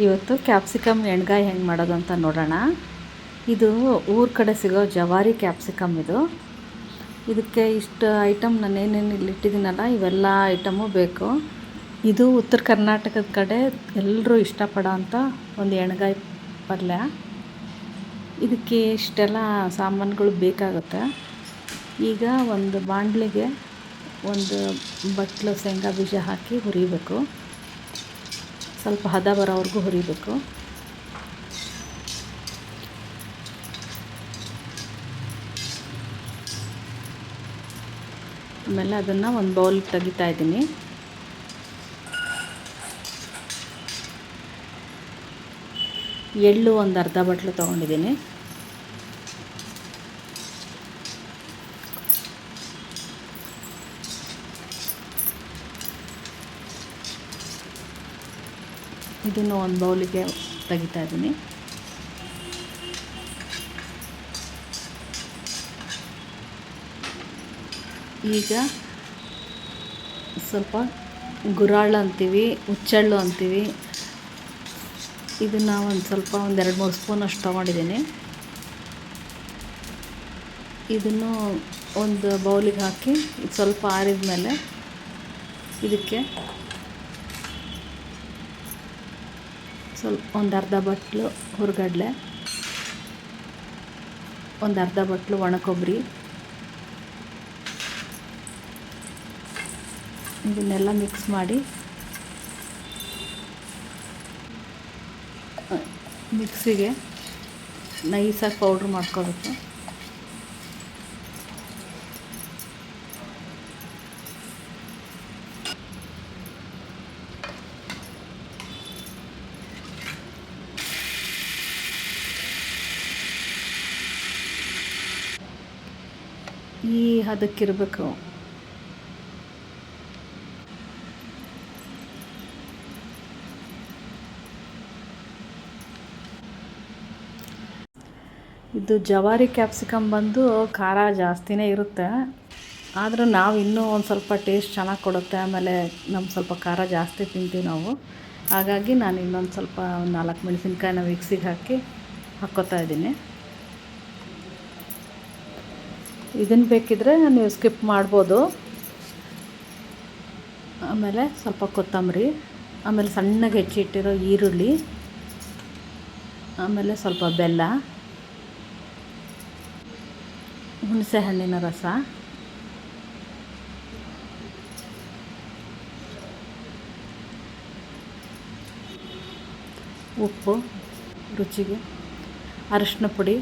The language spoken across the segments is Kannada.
ಇವತ್ತು ಕ್ಯಾಪ್ಸಿಕಮ್ ಎಣ್ಗಾಯಿ ಹೆಂಗೆ ಮಾಡೋದು ಅಂತ ನೋಡೋಣ. ಇದು ಊರ ಕಡೆ ಸಿಗೋ ಜವಾರಿ ಕ್ಯಾಪ್ಸಿಕಮ್ ಇದು. ಇದಕ್ಕೆ ಇಷ್ಟು ಐಟಮ್ ನಾನು ಏನೇನು ಇಲ್ಲಿ ಇಟ್ಟಿದ್ದೀನಲ್ಲ ಇವೆಲ್ಲ ಐಟಮು ಬೇಕು. ಇದು ಉತ್ತರ ಕರ್ನಾಟಕದ ಕಡೆ ಎಲ್ಲರೂ ಇಷ್ಟಪಡೋ ಅಂಥ ಒಂದು ಎಣ್ಗಾಯಿ ಪಲ್ಯ. ಇದಕ್ಕೆ ಇಷ್ಟೆಲ್ಲ ಸಾಮಾನುಗಳು ಬೇಕಾಗುತ್ತೆ. ಈಗ ಒಂದು ಬಾಣಲಿಗೆ ಒಂದು ಬಟ್ಲು ಶೇಂಗಾ ಬೀಜ ಹಾಕಿ ಹುರಿಬೇಕು. ಸ್ವಲ್ಪ ಹದ ಬರೋವರೆಗೂ ಹುರಿಬೇಕು. ಆಮೇಲೆ ಅದನ್ನು ಒಂದು ಬೌಲ್ಗೆ ತೆಗಿತಾ ಇದ್ದೀನಿ. ಎಳ್ಳು ಒಂದು ಅರ್ಧ ಬಟ್ಲು ತೊಗೊಂಡಿದ್ದೀನಿ. ಇದನ್ನು ಒಂದು ಬೌಲಿಗೆ ತೆಗಿತಾ ಇದ್ದೀನಿ. ಈಗ ಸ್ವಲ್ಪ ಗುರಾಳು ಅಂತೀವಿ, ಹುಚ್ಚೆಳ್ಳು ಅಂತೀವಿ. ಇದನ್ನು ಒಂದು ಸ್ವಲ್ಪ ಒಂದು 2-3 ಸ್ಪೂನಷ್ಟು ತೊಗೊಂಡಿದ್ದೀನಿ. ಇದನ್ನು ಒಂದು ಬೌಲಿಗೆ ಹಾಕಿ ಇದು ಸ್ವಲ್ಪ ಆರಿದ ಮೇಲೆ ಇದಕ್ಕೆ ಸ್ವಲ್ಪ ಒಂದು ಅರ್ಧ ಬಟ್ಲು ಹುರ್ಗಡ್ಲೆ, ಒಂದು ಅರ್ಧ ಬಟ್ಲು ಒಣ ಕೊಬ್ಬರಿ, ಇದನ್ನೆಲ್ಲ ಮಿಕ್ಸ್ ಮಾಡಿ ಮಿಕ್ಸಿಗೆ ನೈಸಾಗಿ ಪೌಡ್ರ್ ಮಾಡ್ಕೋಬೇಕು. ಈ ಹದಕ್ಕಿರಬೇಕು. ಇದು ಜವಾರಿ ಕ್ಯಾಪ್ಸಿಕಮ್ ಬಂದು ಖಾರ ಜಾಸ್ತಿನೇ ಇರುತ್ತೆ. ಆದರೂ ನಾವು ಇನ್ನೂ ಒಂದು ಸ್ವಲ್ಪ ಟೇಸ್ಟ್ ಚೆನ್ನಾಗಿ ಕೊಡುತ್ತೆ. ಆಮೇಲೆ ನಮ್ಮ ಸ್ವಲ್ಪ ಖಾರ ಜಾಸ್ತಿ ತಿಂತೀವಿ ನಾವು. ಹಾಗಾಗಿ ನಾನು ಇನ್ನೊಂದು ಸ್ವಲ್ಪ 4 ಮೆಣಸಿನ್ಕಾಯಿನ ಮಿಕ್ಸಿಗೆ ಹಾಕಿ ಹಾಕ್ಕೋತಾ ಇದ್ದೀನಿ. ಇದನ್ನು ಬೇಕಿದ್ದರೆ ನೀವು ಸ್ಕಿಪ್ ಮಾಡ್ಬೋದು. ಆಮೇಲೆ ಸ್ವಲ್ಪ ಕೊತ್ತಂಬರಿ, ಆಮೇಲೆ ಸಣ್ಣಗೆ ಹೆಚ್ಚಿಟ್ಟಿರೋ ಈರುಳ್ಳಿ, ಆಮೇಲೆ ಸ್ವಲ್ಪ ಬೆಲ್ಲ, ಹುಣಸೆ ಹಣ್ಣಿನ ರಸ, ಉಪ್ಪು ರುಚಿಗೆ, ಅರಿಶಿನ ಪುಡಿ,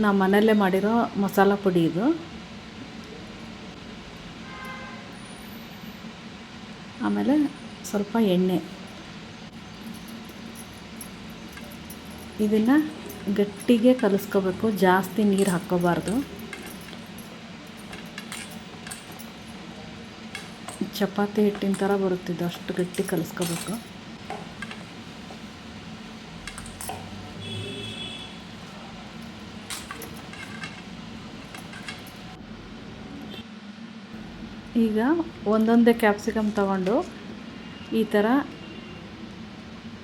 ನಾವು ಮನೆಯಲ್ಲೇ ಮಾಡಿರೋ ಮಸಾಲ ಪುಡಿ ಇದು. ಆಮೇಲೆ ಸ್ವಲ್ಪ ಎಣ್ಣೆ. ಇದನ್ನು ಗಟ್ಟಿಗೆ ಕಲಿಸ್ಕೋಬೇಕು, ಜಾಸ್ತಿ ನೀರು ಹಾಕ್ಕೋಬಾರ್ದು. ಚಪಾತಿ ಹಿಟ್ಟಿನ ಥರ ಬರುತ್ತಿದ್ದು ಅಷ್ಟು ಗಟ್ಟಿ ಕಲಿಸ್ಕೋಬೇಕು. ಈಗ ಒಂದೊಂದೇ ಕ್ಯಾಪ್ಸಿಕಮ್ ತಗೊಂಡು ಈ ಥರ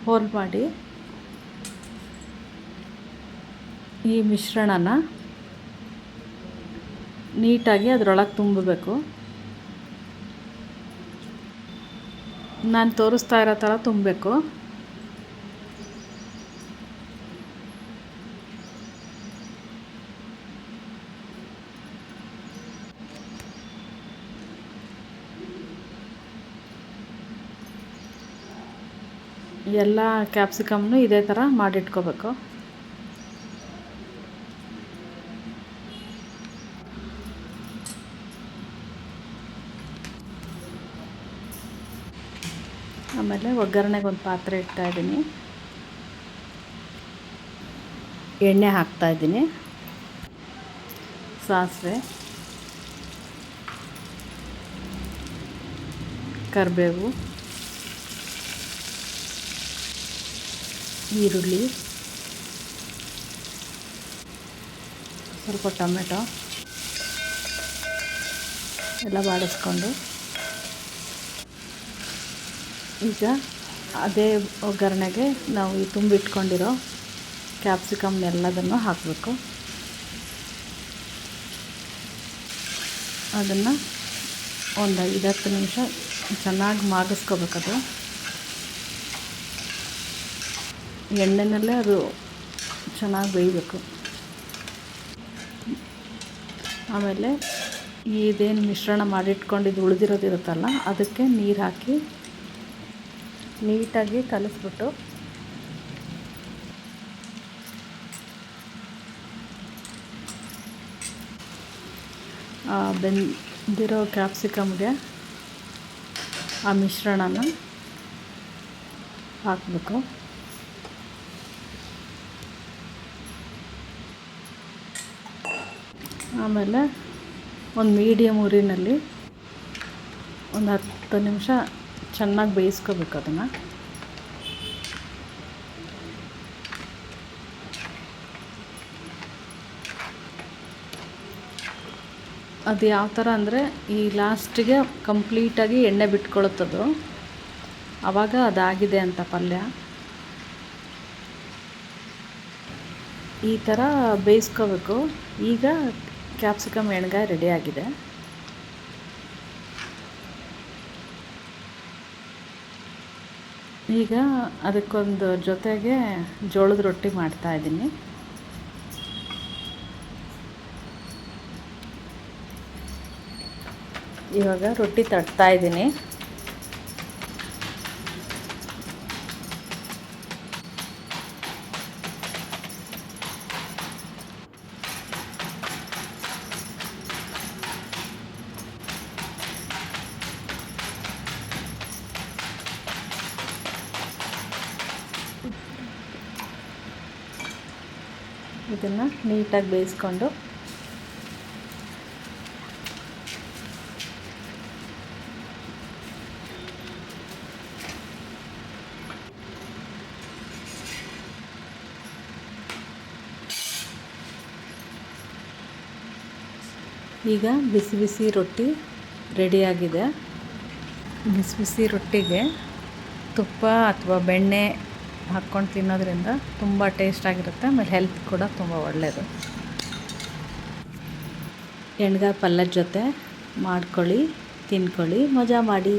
ಹೋಲ್ ಮಾಡಿ ಈ ಮಿಶ್ರಣನ ನೀಟಾಗಿ ಅದರೊಳಗೆ ತುಂಬಬೇಕು. ನಾನು ತೋರಿಸ್ತಾ ಇರೋ ಥರ ತುಂಬಬೇಕು. ಎಲ್ಲ ಕ್ಯಾಪ್ಸಿಕಮ್ನು ಇದೇ ಥರ ಮಾಡಿಟ್ಕೋಬೇಕು. ಆಮೇಲೆ ಒಗ್ಗರಣೆಗೆ ಒಂದು ಪಾತ್ರೆ ಇಡ್ತಾಯಿದ್ದೀನಿ. ಎಣ್ಣೆ ಹಾಕ್ತಾಯಿದ್ದೀನಿ. ಸಾಸಿವೆ, ಕರಿಬೇವು, ಈರುಳ್ಳಿ, ಸ್ವಲ್ಪ ಟೊಮೆಟೊ ಎಲ್ಲ ಬಾಡಿಸ್ಕೊಂಡು ಈಗ ಅದೇ ಒಗ್ಗರಣೆಗೆ ನಾವು ಈ ತುಂಬಿಟ್ಕೊಂಡಿರೋ ಕ್ಯಾಪ್ಸಿಕಮ್ನೆಲ್ಲದನ್ನು ಹಾಕಬೇಕು. ಅದನ್ನು ಒಂದು 5-10 ನಿಮಿಷ ಚೆನ್ನಾಗಿ ಮಾಗಿಸ್ಕೋಬೇಕದು. ಎಣ್ಣೆನಲ್ಲೇ ಅದು ಚೆನ್ನಾಗಿ ಬೇಯಬೇಕು. ಆಮೇಲೆ ಇದೇನು ಮಿಶ್ರಣ ಮಾಡಿಟ್ಕೊಂಡಿದ್ದು ಉಳಿದಿರೋದಿರುತ್ತಲ್ಲ, ಅದಕ್ಕೆ ನೀರು ಹಾಕಿ ನೀಟಾಗಿ ಕಲಿಸ್ಬಿಟ್ಟು ಬೆಂದಿರೋ ಕ್ಯಾಪ್ಸಿಕಮ್ಗೆ ಆ ಮಿಶ್ರಣನ ಹಾಕಬೇಕು. ಆಮೇಲೆ ಒಂದು ಮೀಡಿಯಮ್ ಉರಿನಲ್ಲಿ ಒಂದು 10 ನಿಮಿಷ ಚೆನ್ನಾಗಿ ಬೇಯಿಸ್ಕೋಬೇಕು ಅದನ್ನು. ಅದು ಯಾವ ಥರ ಅಂದರೆ ಈ ಲಾಸ್ಟಿಗೆ ಕಂಪ್ಲೀಟಾಗಿ ಎಣ್ಣೆ ಬಿಟ್ಕೊಳ್ಳುತ್ತದು, ಆವಾಗ ಅದಾಗಿದೆ ಅಂತ ಪಲ್ಯ. ಈ ಥರ ಬೇಯಿಸ್ಕೋಬೇಕು. ಈಗ ಕ್ಯಾಪ್ಸಿಕಮ್ ಎಣ್ಗಾಯಿ ರೆಡಿಯಾಗಿದೆ. ಈಗ ಅದಕ್ಕೊಂದು ಜೊತೆಗೆ ಜೋಳದ ರೊಟ್ಟಿ ಮಾಡ್ತಾಯಿದ್ದೀನಿ. ಇವಾಗ ರೊಟ್ಟಿ ತಟ್ತಾಯಿದ್ದೀನಿ. ಇದನ್ನು ನೀಟಾಗಿ ಬೇಯಿಸ್ಕೊಂಡು ಈಗ ಬಿಸಿ ಬಿಸಿ ರೊಟ್ಟಿ ರೆಡಿಯಾಗಿದೆ. ಬಿಸಿ ಬಿಸಿ ರೊಟ್ಟಿಗೆ ತುಪ್ಪ ಅಥವಾ ಬೆಣ್ಣೆ ಹಾಕ್ಕೊಂಡು ತಿನ್ನೋದ್ರಿಂದ ತುಂಬ ಟೇಸ್ಟಾಗಿರುತ್ತೆ. ಆಮೇಲೆ ಹೆಲ್ತ್ ಕೂಡ ತುಂಬ ಒಳ್ಳೆಯದು. ಎಣ್ಗಾಯಿ ಪಲ್ಯದ ಜೊತೆ ಮಾಡ್ಕೊಳ್ಳಿ, ತಿನ್ಕೊಳ್ಳಿ, ಮಜಾ ಮಾಡಿ.